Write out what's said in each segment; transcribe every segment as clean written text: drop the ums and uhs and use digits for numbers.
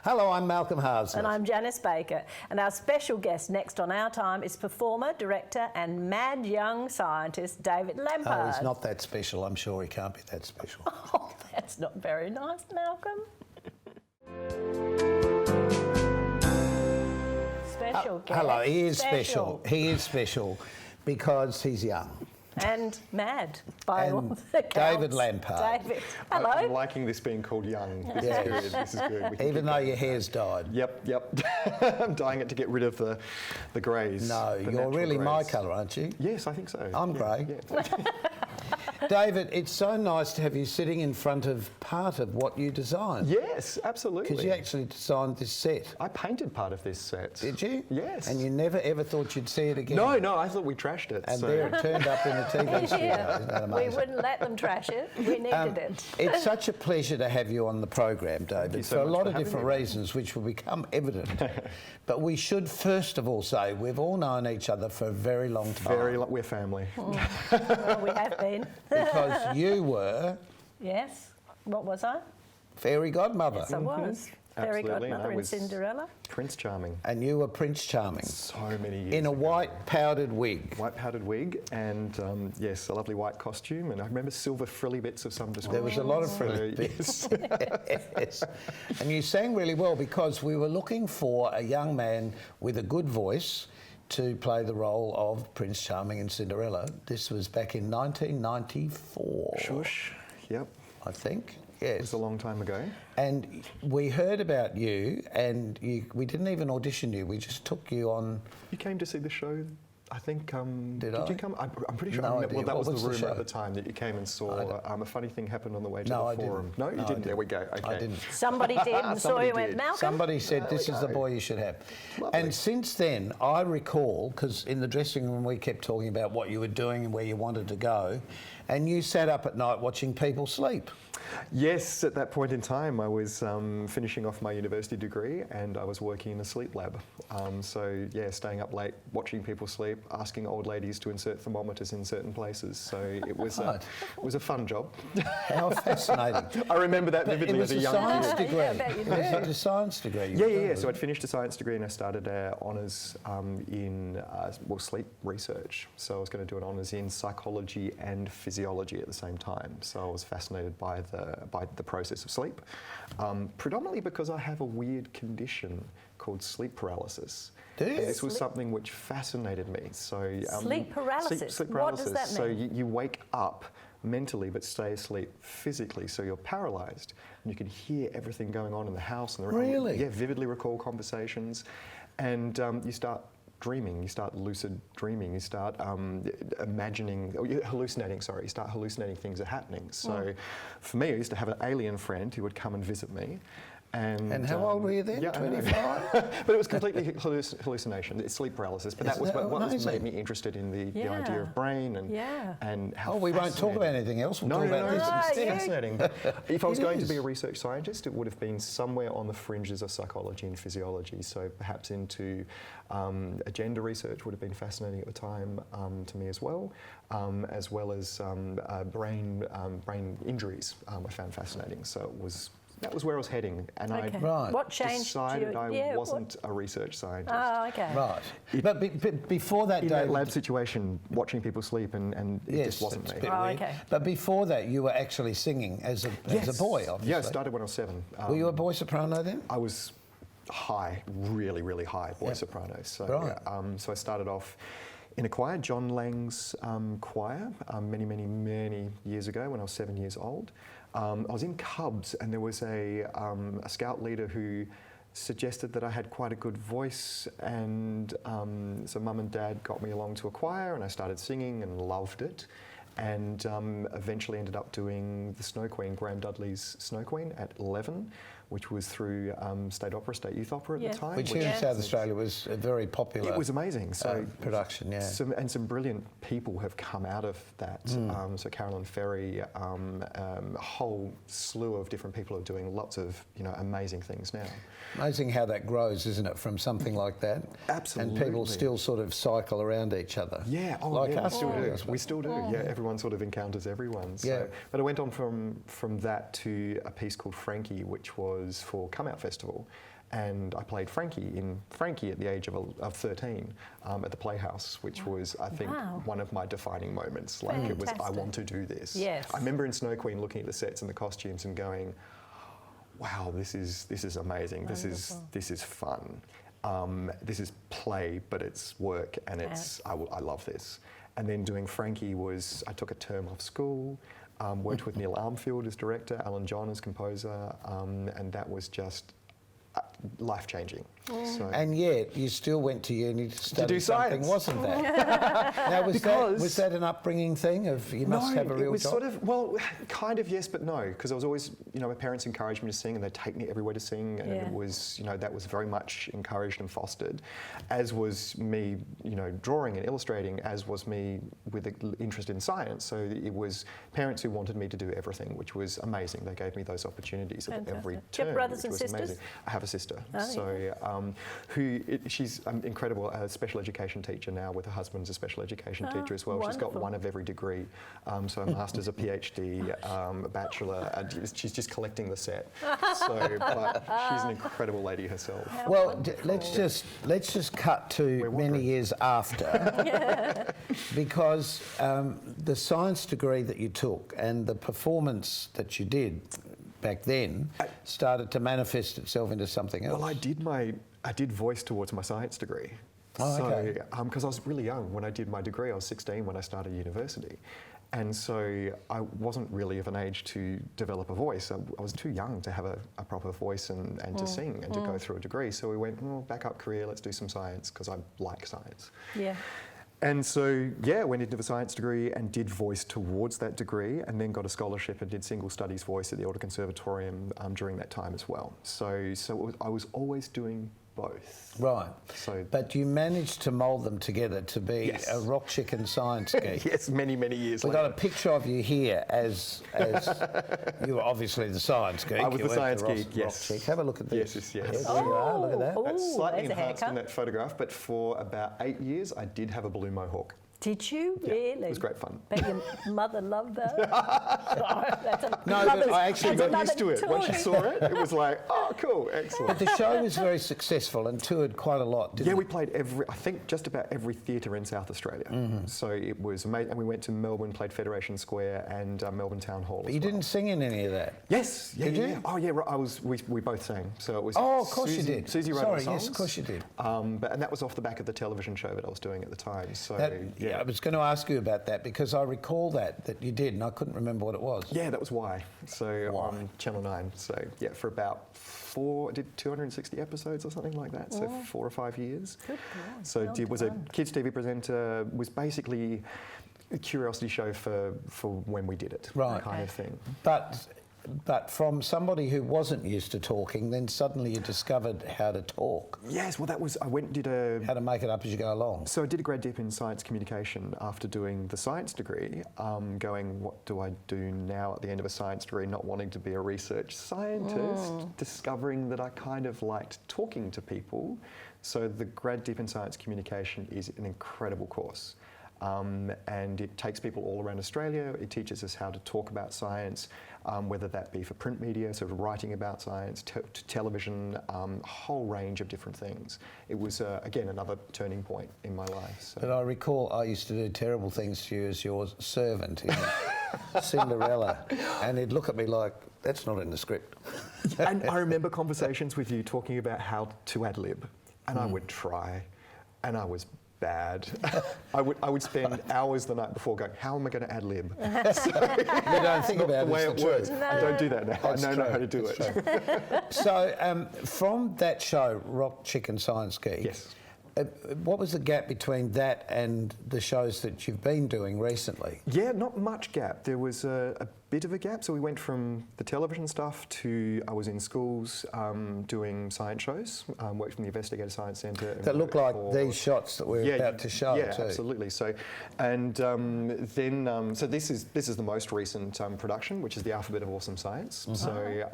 Hello, I'm Malcolm Haslett. And I'm Janice Baker. And our special guest next on Our Time is performer, director and mad young scientist David Lampard. Oh, he's not that special. I'm sure he can't be that special. Oh, that's not very nice, Malcolm. Special guest. Hello, he is special. He is special because he's young. And mad, by all accounts. David Lampard. David. Hello. I'm liking this being called young. This is good. This is good. Even though your hair's dyed. Yep. I'm dyeing it to get rid of the greys. No, you're really greys. my colour, aren't you? Yes, I think so. I'm grey. Yeah. David, it's so nice to have you sitting in front of part of what you designed. Yes, absolutely. Because you actually designed this set. I painted part of this set. Did you? Yes. And you never ever thought you'd see it again? No, I thought we trashed it. And there it turned up in the TV studio. Yeah. Isn't that We amazing? wouldn't let them trash it. We needed it. It's such a pleasure to have you on the program, David, so for a much lot for of having different me. reasons, which will become evident. But we should first of all say we've all known each other for a very long time. We're family. Well, we have been. Because you were Yes. What was I? fairy godmother. Yes, I was. Fairy Absolutely, and I godmother in was- Cinderella. Prince Charming. And you were Prince Charming. So many years In a ago. white powdered wig. White powdered wig and yes, a lovely white costume, and I remember silver frilly bits of some description. There was a lot of So, frilly bits. yes. Yes. And you sang really well because we were looking for a young man with a good voice to play the role of Prince Charming in Cinderella. This was back in 1994. Shush. Yep. I think. It was Yes. a long time ago. And we heard about you, and we didn't even audition you. We just took you on. You came to see the show, I think. Did you I? come? I'm pretty sure. No Well, idea. that What was was the the rumour show? at the time that you came and saw. A funny thing happened on the way to No, the I forum. didn't. No, you No, I didn't. There we go. Okay. I didn't. Somebody did and saw Somebody you and went, did. Malcolm. Somebody said, this is the boy you should have. Lovely. And since then, I recall, because in the dressing room we kept talking about what you were doing and where you wanted to go, and you sat up at night watching people sleep. Yes, at that point in time, I was finishing off my university degree and I was working in a sleep lab. So yeah, staying up late, watching people sleep, asking old ladies to insert thermometers in certain places. So it was it was a fun job. How fascinating. I remember that But it vividly was as a a young science kid. degree. Yeah, I bet you It did. was a science degree. Yeah. So I'd finished a science degree and I started honours in sleep research. So I was going to do an honours in psychology and physiology at the same time. So I was fascinated by the process of sleep, predominantly because I have a weird condition called sleep paralysis. Do you? And this was something which fascinated me. So Sleep paralysis? Sleep What does paralysis. that mean? So you wake up mentally but stay asleep physically, so you're paralysed and you can hear everything going on in the house and the Really? Yeah, vividly recall conversations, and you start dreaming, you start lucid dreaming, you start imagining, or hallucinating, sorry, you start hallucinating things are happening. So for me, I used to have an alien friend who would come and visit me. And how old were you then? Yeah, I know. 25? But it was completely hallucination. It's sleep paralysis. But Isn't that was that what made amazing? me interested in the Yeah. idea of brain and how Oh, we won't talk fascinating- about anything else. We'll no, talk no, about no, this Ah, it's yeah. fascinating. If I was It going to is. be a research scientist, it would have been somewhere on the fringes of psychology and physiology. So perhaps into agenda research would have been fascinating at the time to me as well as brain injuries I found fascinating. So that was where I was heading, and Okay. Right. What changed decided you? I wasn't a research scientist. Oh, okay. Right. But before that, In David, that lab situation, watching people sleep, and it yes, just wasn't it's a me. bit Oh, weird. okay. But before that, you were actually singing as a boy, obviously. Yeah, I started when I was 7. Were you a boy soprano then? I was high, really, really high voice soprano. So, Right. so I started off in a choir, John Lang's choir, many years ago when I was 7 years old. I was in Cubs, and there was a scout leader who suggested that I had quite a good voice, and so Mum and Dad got me along to a choir, and I started singing and loved it. And eventually ended up doing the Snow Queen, Graham Dudley's Snow Queen at 11, which was through State Opera, State Youth Opera at Yeah. the time. Which here in South Australia was a very popular It was amazing. So production, yeah. some brilliant people have come out of that. So Carolyn Ferry, a whole slew of different people are doing lots of amazing things now. Amazing how that grows, isn't it, from something like that? Absolutely. And people still sort of cycle around each other. Yeah, like yeah, us. we still do. almost. We still do. Yeah, everyone sort of encounters everyone. So. Yeah. But I went on from that to a piece called Frankie, which was was for Come Out Festival. And I played Frankie at the age of 13 at the Playhouse, which was, I think, one of my defining moments. Like it was, I want to do this. Yes. I remember in Snow Queen looking at the sets and the costumes and going, wow, this is amazing. Wonderful. This is fun. This is play, but it's work, and it's I love this. And then doing Frankie was, I took a term off school. Worked with Neil Armfield as director, Alan John as composer, and that was just life-changing. So. And yet, you still went to uni to study do something, science. wasn't that? Now, was that an upbringing thing of you must have a real it was job? sort of, well, kind of yes, but no, because I was always, my parents encouraged me to sing and they'd take me everywhere to sing, and it was, that was very much encouraged and fostered, as was me, drawing and illustrating, as was me with an interest in science. So it was parents who wanted me to do everything, which was amazing. They gave me those opportunities at every turn. Do you have brothers which and was sisters? Amazing. I have a sister, Oh, she's incredible, a special education teacher now with her husband's a special education teacher as well. Wonderful. She's got one of every degree, so a master's, a PhD, a bachelor, and she's just collecting the set. So, but she's an incredible lady herself. Well, let's just cut to many years after, because the science degree that you took and the performance that you did back then started to manifest itself into something else. Well, I did voice towards my science degree. Oh, okay. So, because I was really young when I did my degree, I was 16 when I started university. And so I wasn't really of an age to develop a voice. I was too young to have a proper voice and to sing and to go through a degree. So we went, backup career, let's do some science, because I like science. Yeah. And so, went into the science degree and did voice towards that degree, and then got a scholarship and did single studies voice at the Alder Conservatorium during that time as well. So I was always doing both. Right. So, but you managed to mould them together to be a rock chicken science geek. yes, many years We've later. got a picture of you here as you were obviously the science geek. I was You the weren't science rock geek, yes. chick. Have a look at this. Yes. There you are, look at that. That's slightly there's a enhanced in haircut. that photograph, but for about 8 years, I did have a blue mohawk. Did you Yeah, really? it was great fun. Bet your mother loved that. No, but I actually She got used to it. Once she saw it, it was like, oh, cool, excellent. But the show was very successful and toured quite a lot, didn't Yeah, it? we played I think just about every theatre in South Australia. So it was amazing. And we went to Melbourne, played Federation Square and Melbourne Town Hall. But you didn't sing in any of that. Yes. Yeah, Did you? yeah. Oh, yeah. Right. We both sang. So it was. Oh, of course you did. Susie wrote Sorry, the songs. yes, of course you did. And that was off the back of the television show that I was doing at the time. So Yeah, I was going to ask you about that because I recall that you did, and I couldn't remember what it was. Yeah, that was why. So on Channel 9. So for about I did 260 episodes or something like that. So 4 or 5 years. Good God, So well was a done. kids TV presenter. Was basically a curiosity show for when we did it, Right. kind of thing. But from somebody who wasn't used to talking, then suddenly you discovered how to talk, Yes, well, I went and did how to make it up as you go along. So I did a grad dip in science communication after doing the science degree, going, what do I do now at the end of a science degree, not wanting to be a research scientist, discovering that I kind of liked talking to people. So the grad dip in science communication is an incredible course. And it takes people all around Australia. It teaches us how to talk about science, whether that be for print media, so writing about science, to television, a whole range of different things. It was, again, another turning point in my life. So. But I recall I used to do terrible things to you as your servant in Cinderella, and he'd look at me like, that's not in the script. And I remember conversations with you talking about how to ad lib, and I would try, and I was bad. I would spend hours the night before going, how am I going to ad lib? You don't think about The way it's it the works. truth. I don't do that now. That's I know true. how to do That's it. So from that show, Rock Chicken Science Geek, Yes. What was the gap between that and the shows that you've been doing recently? Yeah, not much gap. There was a bit of a gap. So we went from the television stuff to I was in schools doing science shows. Worked from the Investigator Science Centre. That look like these shots that we're about to show Yeah, too. absolutely. So, and then so this is the most recent production, which is the Alphabet of Awesome Science. So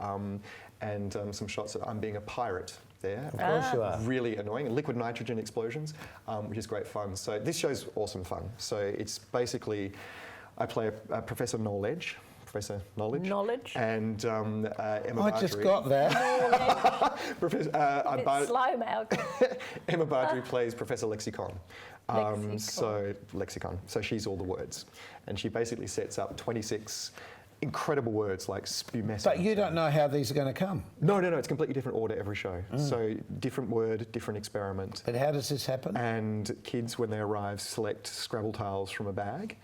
and some shots of I'm being a pirate there. Of course you are. Really annoying. And liquid nitrogen explosions, which is great fun. So this show's awesome fun. So it's basically, I play a Professor Knowledge, Professor Knowledge. Knowledge. And Emma I Bardry. just got that. Professor, A bit slow, Malcolm. Emma Bardry plays Professor Lexicon. Lexicon. Lexicon. So she's all the words. And she basically sets up 26 incredible words like spumescent. But you don't know how these are going to come. No, it's completely different order every show. So different word, different experiment. But how does this happen? And kids, when they arrive, select Scrabble tiles from a bag,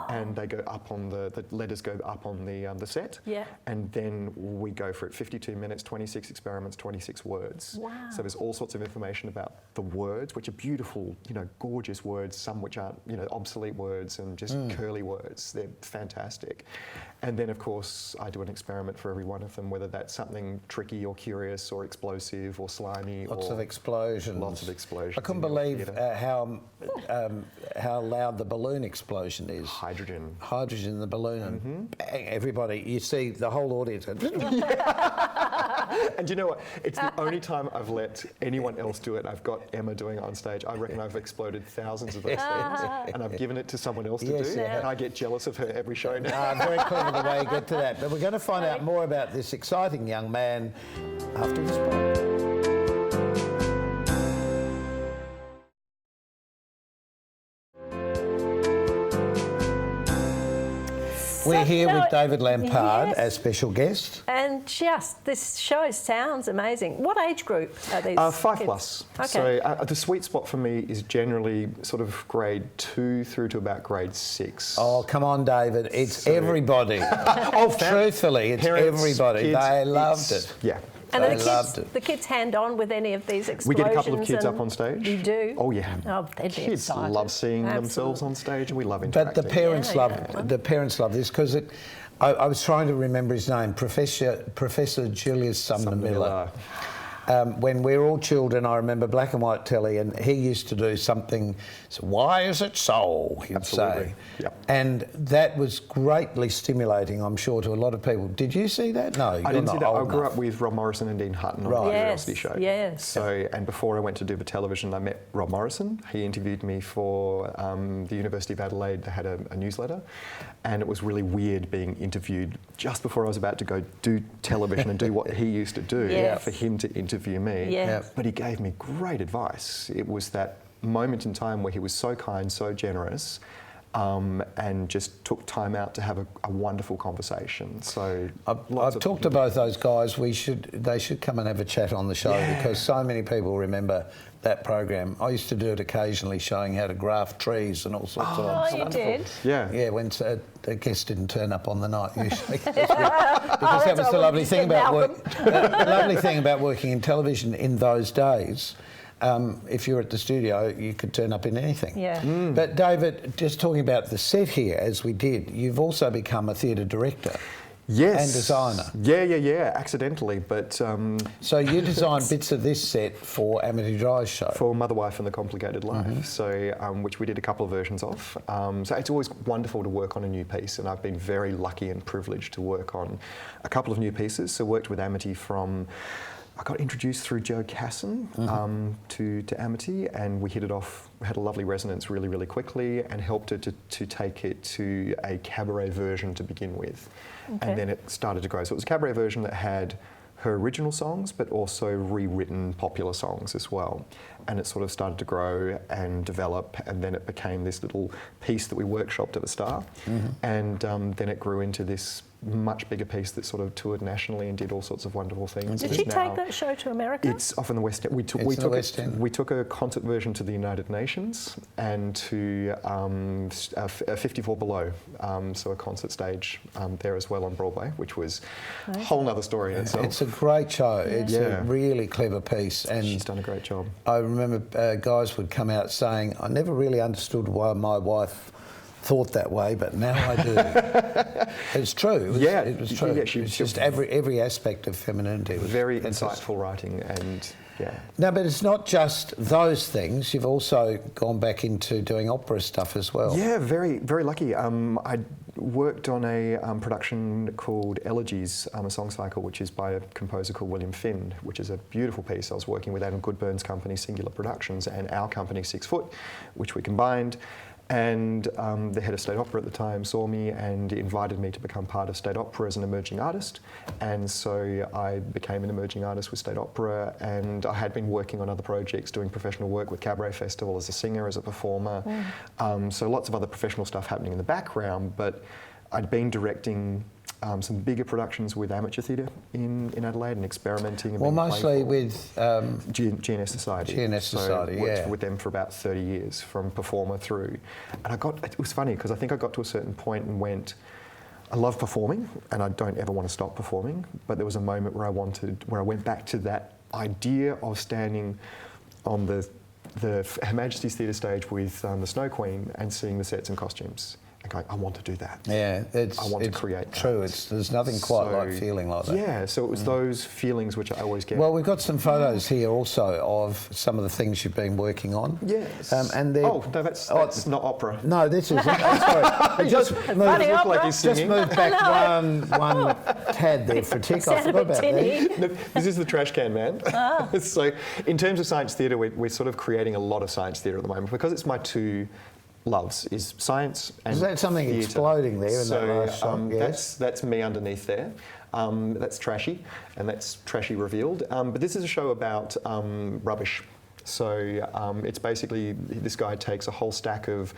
and they go up on the letters go up on the set. Yeah. And then we go for it. 52 minutes, 26 experiments, 26 words. Wow. So there's all sorts of information about the words, which are beautiful, gorgeous words. Some which aren't, obsolete words and just curly words. They're fantastic. And then, of course, I do an experiment for every one of them, whether that's something tricky or curious or explosive or slimy. Lots of explosions. Lots of explosions. I couldn't believe how loud the balloon explosion is. Hydrogen. Hydrogen in the balloon, and bang, everybody, you see the whole audience go. And you know what? It's the only time I've let anyone else do it. I've got Emma doing it on stage. I reckon I've exploded thousands of those things, and I've given it to someone else to do, and I get jealous of her every show now. Very clever the way you get to that. But we're going to find out more about this exciting young man after this break. We're here with David Lampard as special guest. And this show sounds amazing. What age group are these 5 kids? plus. Okay. So the sweet spot for me is generally sort of grade 2 through to about grade 6. Oh, come on, David. It's everybody. Truthfully, it's parents, everybody. kids, They loved it. Yeah. And They are loved it. the kids hand on with any of these explosions? We get a couple of kids up on stage. You do? Oh yeah. Oh, they'd be Kids excited. love seeing themselves on stage, and we love interacting. But the parents love this because I was trying to remember his name, Professor Julius Sumner Miller. When we were all children, I remember black and white telly, and he used to do something, why is it so, he'd say. Yep. And that was greatly stimulating, I'm sure, to a lot of people. Did you see that? No, I didn't see that. I grew enough. up with Rob Morrison and Dean Hutton on the Right. Curiosity Show. Yes. So, and before I went to do the television, I met Rob Morrison. He interviewed me for the University of Adelaide. They had a newsletter, and it was really weird being interviewed just before I was about to go do television and do what he used to do. Yes. For him to interview me. Yes. But he gave me great advice. It was that moment in time where he was so kind, so generous, and just took time out to have a wonderful conversation. So I've talked to both those guys. They should come and have a chat on the show because so many people remember that program. I used to do it occasionally, showing how to graft trees and all sorts of Oh, you wonderful. did? Yeah. Yeah, when a guest didn't turn up on the night usually. Because that was the lovely thing about the lovely thing about working in television in those days. If you're at the studio, you could turn up in anything. Yeah. But David, just talking about the set here, as we did, you've also become a theatre director. Yes. And designer. Yeah, accidentally, but... So you designed bits of this set for Amity Dry's show. For Mother, Wife and the Complicated Life, so which we did a couple of versions of. So it's always wonderful to work on a new piece, and I've been very lucky and privileged to work on a couple of new pieces. So worked with Amity from... I got introduced through Joe Casson to Amity, and we hit it off, had a lovely resonance really, really quickly, and helped her to take it to a cabaret version to begin with. Okay. And then it started to grow. So it was a cabaret version that had her original songs, but also rewritten popular songs as well. And it sort of started to grow and develop, and then it became this little piece that we workshopped at the start. And then it grew into this much bigger piece that sort of toured nationally and did all sorts of wonderful things. Did you take that show to America? It's off in the West End. We took a concert version to the United Nations and to 54 Below, so a concert stage there as well on Broadway, which was a whole nother story in itself. It's a great show. It's a really clever piece. And she's done a great job. I remember guys would come out saying, I never really understood why my wife thought that way, but now I do. It's true. It was true. Yeah, it's just every aspect of femininity was very fantastic. insightful writing, and No, but it's not just those things. You've also gone back into doing opera stuff as well. Yeah, very, very lucky. I worked on a production called Elegies, a song cycle, which is by a composer called William Finn, which is a beautiful piece. I was working with Adam Goodburn's company, Singular Productions, and our company, 6 Foot, which we combined. And the head of State Opera at the time saw me and invited me to become part of State Opera as an emerging artist. And so I became an emerging artist with State Opera, and I had been working on other projects, doing professional work with Cabaret Festival as a singer, as a performer. So lots of other professional stuff happening in the background, but I'd been directing some bigger productions with amateur theatre in Adelaide and experimenting. And Well, mostly with GNS Society. GNS Society, worked with them for about 30 years, from performer through. And it was funny because I think I got to a certain point and went, I love performing and I don't ever want to stop performing, but there was a moment where I went back to that idea of standing on the Her Majesty's Theatre stage with the Snow Queen and seeing the sets and costumes. Going, I want to do that. Yeah, I want to create true. that. There's nothing quite like feeling like that. Yeah, so it was those feelings which I always get. Well, we've got some photos here also of some of the things you've been working on. Yes. And no, that's not opera. No, this isn't. Sorry. Just Funny opera. Like he's singing. move back one tad there for a tick. I forgot about that. No, this is the trash can man. So in terms of science theatre, we're sort of creating a lot of science theatre at the moment because it's my two loves is science and Is that something theatre. exploding there in that last shot? Yes. That's me underneath there. That's trashy, and that's trashy revealed. But this is a show about rubbish. So it's basically, this guy takes a whole stack of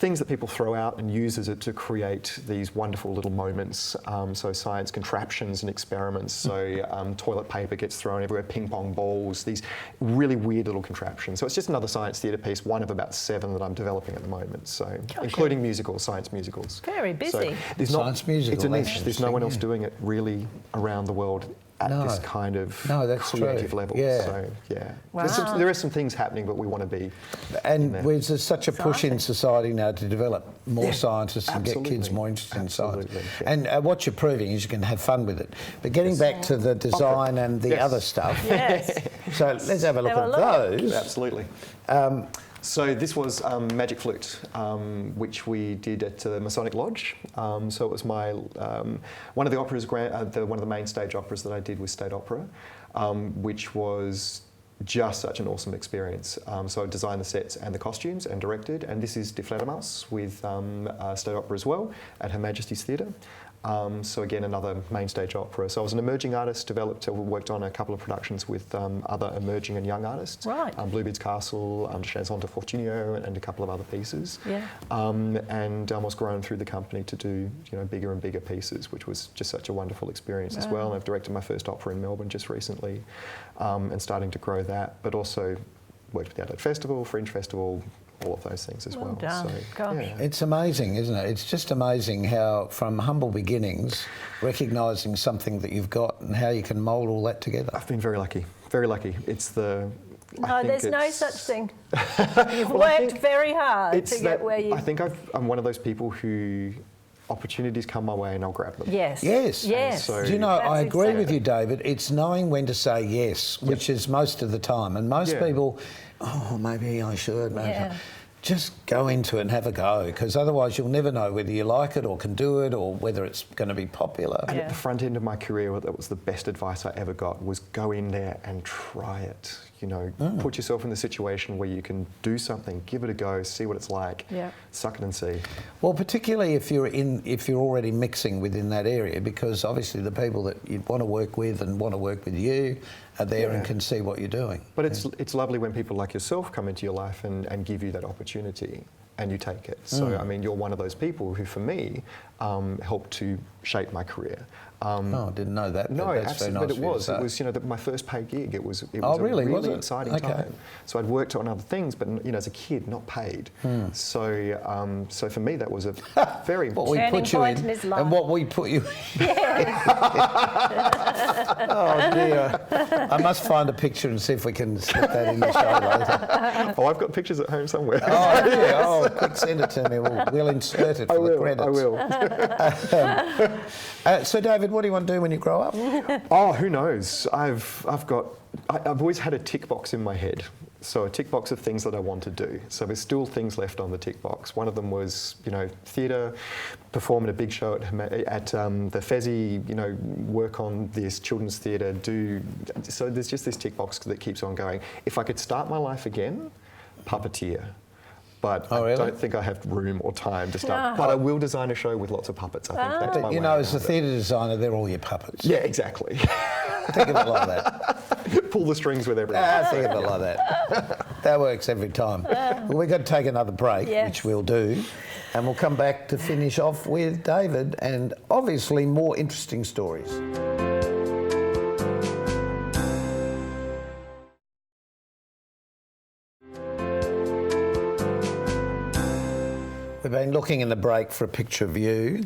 things that people throw out and uses it to create these wonderful little moments. So science contraptions and experiments. So toilet paper gets thrown everywhere, ping pong balls, these really weird little contraptions. So it's just another science theatre piece, one of about 7 that I'm developing at the moment. So including musicals, science musicals. Very busy. So Science musical, it's a niche. that's There's no one else interesting, doing it really around the world at this kind of creative true. level. Yeah. So, yeah. Wow. There are some things happening, but we want to be. And there's such a push in society now to develop more scientists and get kids more interested in science. Yeah. And what you're proving is you can have fun with it. But getting back to the design and the other stuff. Yes. So let's have a look Have a at look. those. Absolutely. So this was Magic Flute, which we did at the Masonic Lodge. So it was my one of the operas, one of the main stage operas that I did with State Opera, which was just such an awesome experience. So I designed the sets and the costumes and directed, and this is Die Fledermaus with State Opera as well at Her Majesty's Theatre. So again, another main stage opera. So I was an emerging artist, worked on a couple of productions with other emerging and young artists. Right. Bluebeard's Castle, Chanson de Fortunio, and a couple of other pieces. Yeah. And I was grown through the company to do bigger and bigger pieces, which was just such a wonderful experience as well. And I've directed my first opera in Melbourne just recently, and starting to grow that, but also worked with the Adelaide Festival, Fringe Festival, all of those things as well. Done. So, Gosh. yeah. It's amazing, isn't it? It's just amazing how, from humble beginnings, recognising something that you've got and how you can mould all that together. I've been very lucky. Very lucky. It's the. No, there's no such thing. You've worked very hard to get where you. I think I'm one of those people who opportunities come my way and I'll grab them. Yes. Yes. Yes. So- Do you know, That's I agree exactly- with you, David. It's knowing when to say yes, which is most of the time. And most people, maybe I should, maybe Yeah. just go into it and have a go, because otherwise you'll never know whether you like it or can do it or whether it's going to be popular. And at the front end of my career, that was the best advice I ever got, was go in there and try it. Put yourself in the situation where you can do something, give it a go, see what it's like, suck it and see. Well, particularly if you're already mixing within that area, because obviously the people that you'd want to work with and want to work with you are there and can see what you're doing. But it's lovely when people like yourself come into your life and give you that opportunity and you take it. So, I mean, you're one of those people who, for me, helped to shape my career. I didn't know that. No, that's absolutely, very nice but it was. for you to It was, my first paid gig. It was really? a Was really it? exciting time. So I'd worked on other things, but as a kid, not paid. So, so for me, that was a very what we Turning put you point in, in his life. and what we put you in. Oh dear! I must find a picture and see if we can slip that in the show later. Oh, I've got pictures at home somewhere. Oh, yeah. Oh, quick, send it to me. We'll insert it for the credits. I will. So, David, what do you want to do when you grow up? Oh, who knows? I've always had a tick box in my head. So a tick box of things that I want to do. So there's still things left on the tick box. One of them was, theatre, perform in a big show at the Fezzi, work on this children's theatre, so there's just this tick box that keeps on going. If I could start my life again, puppeteer. but Oh, really? I don't think I have room or time to start. But I will design a show with lots of puppets. I think that's my But you way know, as a around it. theatre designer, they're all your puppets. Yeah, exactly. Think of it like that. Pull the strings with everyone. Think of it like that. That works every time. Well, we've got to take another break, Yes. which we'll do. And we'll come back to finish off with David and obviously more interesting stories. We've been looking in the break for a picture of you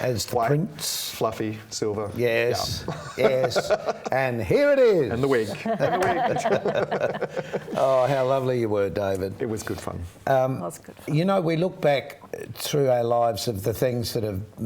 as the White, prince. fluffy, silver. Yes, yes. And here it is. And the wig. And the wig. Oh, how lovely you were, David. It was good fun. That's good. You know, we look back through our lives of the things that have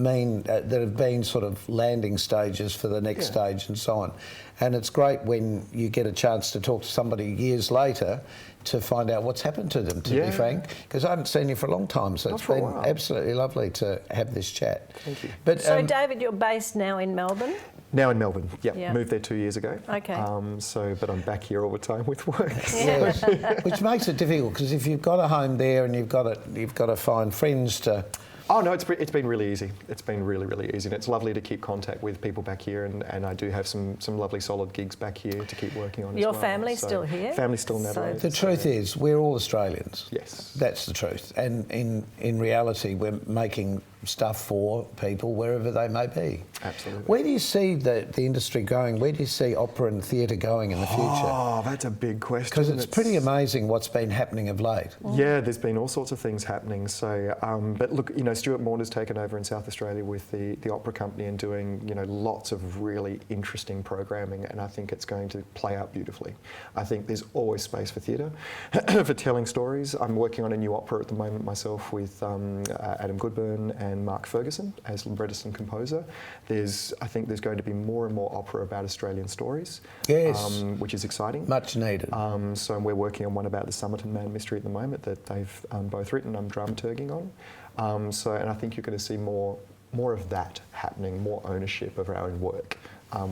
been sort of landing stages for the next stage and so on. And it's great when you get a chance to talk to somebody years later to find out what's happened to them, to be frank, because I haven't seen you for a long time, so it's been absolutely lovely to have this chat. Thank you. But, So, David, you're based now in Melbourne? Now in Melbourne. Yep. Yeah. Moved there 2 years ago. Okay. But I'm back here all the time with work. yes, which makes it difficult because if you've got a home there and you've got to find friends to. Oh no, it's been really easy. It's been really, really easy, and it's lovely to keep contact with people back here, and I do have some lovely solid gigs back here to keep working on. Your as well. family's still here? Family's still in Adelaide. The truth is, we're all Australians. Yes. That's the truth. And in reality, we're making stuff for people wherever they may be. Absolutely. Where do you see the industry going? Where do you see opera and theatre going in the future? Oh, that's a big question. Because it's pretty amazing what's been happening of late. Yeah, there's been all sorts of things happening. So, but look, Stuart Maunder's taken over in South Australia with the opera company and doing, lots of really interesting programming, and I think it's going to play out beautifully. I think there's always space for theatre, for telling stories. I'm working on a new opera at the moment myself with Adam Goodburn and Mark Ferguson as librettist and composer. I think there's going to be more and more opera about Australian stories, Yes. which is exciting. Much needed. So we're working on one about the Somerton Man mystery at the moment that they've both written. I'm dramaturging on. And I think you're going to see more of that happening, more ownership of our own work,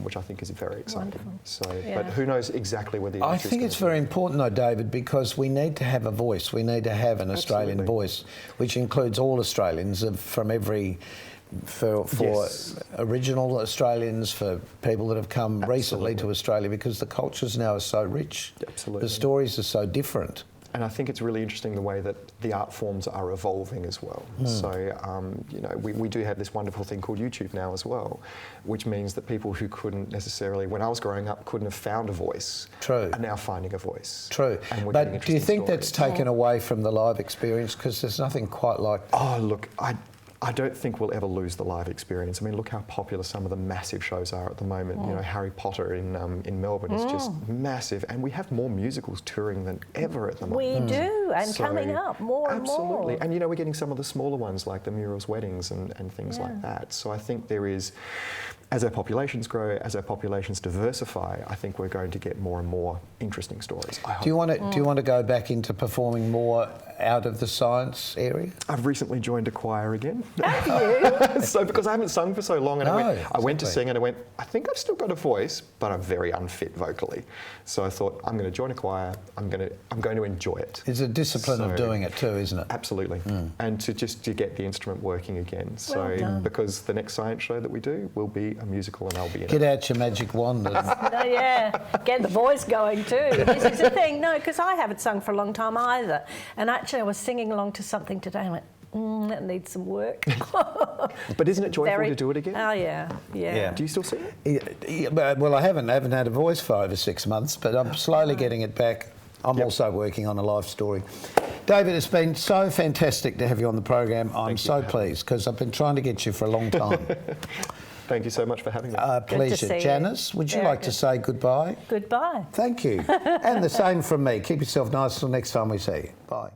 which I think is very exciting. Wonderful. So, Yeah. But who knows exactly where the I industry's think going it's to very be. important though, David, because we need to have a voice. We need to have an Australian Absolutely. voice, which includes all Australians from every... For Yes. original Australians, for people that have come recently to Australia, because the cultures now are so rich. Absolutely. The stories are so different. And I think it's really interesting the way that the art forms are evolving as well. So, we do have this wonderful thing called YouTube now as well, which means that people who couldn't necessarily, when I was growing up, couldn't have found a voice, True. are now finding a voice. True. And we're getting But do you interesting think that's stories. taken away from the live experience? Because there's nothing quite like... Oh, look, I don't think we'll ever lose the live experience. I mean, look how popular some of the massive shows are at the moment. Harry Potter in Melbourne is just massive, and we have more musicals touring than ever at the moment. We do, and So, coming up more and more. absolutely. And we're getting some of the smaller ones like the Muriel's Weddings and things like that. So I think there is, as our populations grow, as our populations diversify, I think we're going to get more and more interesting stories. I hope. Do you want to go back into performing more out of the science area? I've recently joined a choir again. Have you? So because I haven't sung for so long, and No, I went to exactly. sing and I went, I think I've still got a voice, but I'm very unfit vocally. So I thought, I'm going to join a choir. I'm going to enjoy it. It's a discipline of So- doing it too, isn't it? Absolutely. And to get the instrument working again. So Well done. because the next science show that we do will be a musical and I'll be in Get it. out your magic wand and No, yeah, get the voice going too. This is the thing. No, because I haven't sung for a long time either. And actually, I was singing along to something today and went, that needs some work. But isn't it joyful to do it again? Oh, yeah. Yeah. Do you still sing? Well, I haven't had a voice for over 6 months, but I'm slowly getting it back. I'm also working on a life story. David, it's been so fantastic to have you on the program. I'm so pleased because I've been trying to get you for a long time. Thank you so much for having me. Pleasure. see you. Janice, would you Very like to good. say goodbye? Goodbye. Thank you. And the same from me. Keep yourself nice till next time we see you. Bye.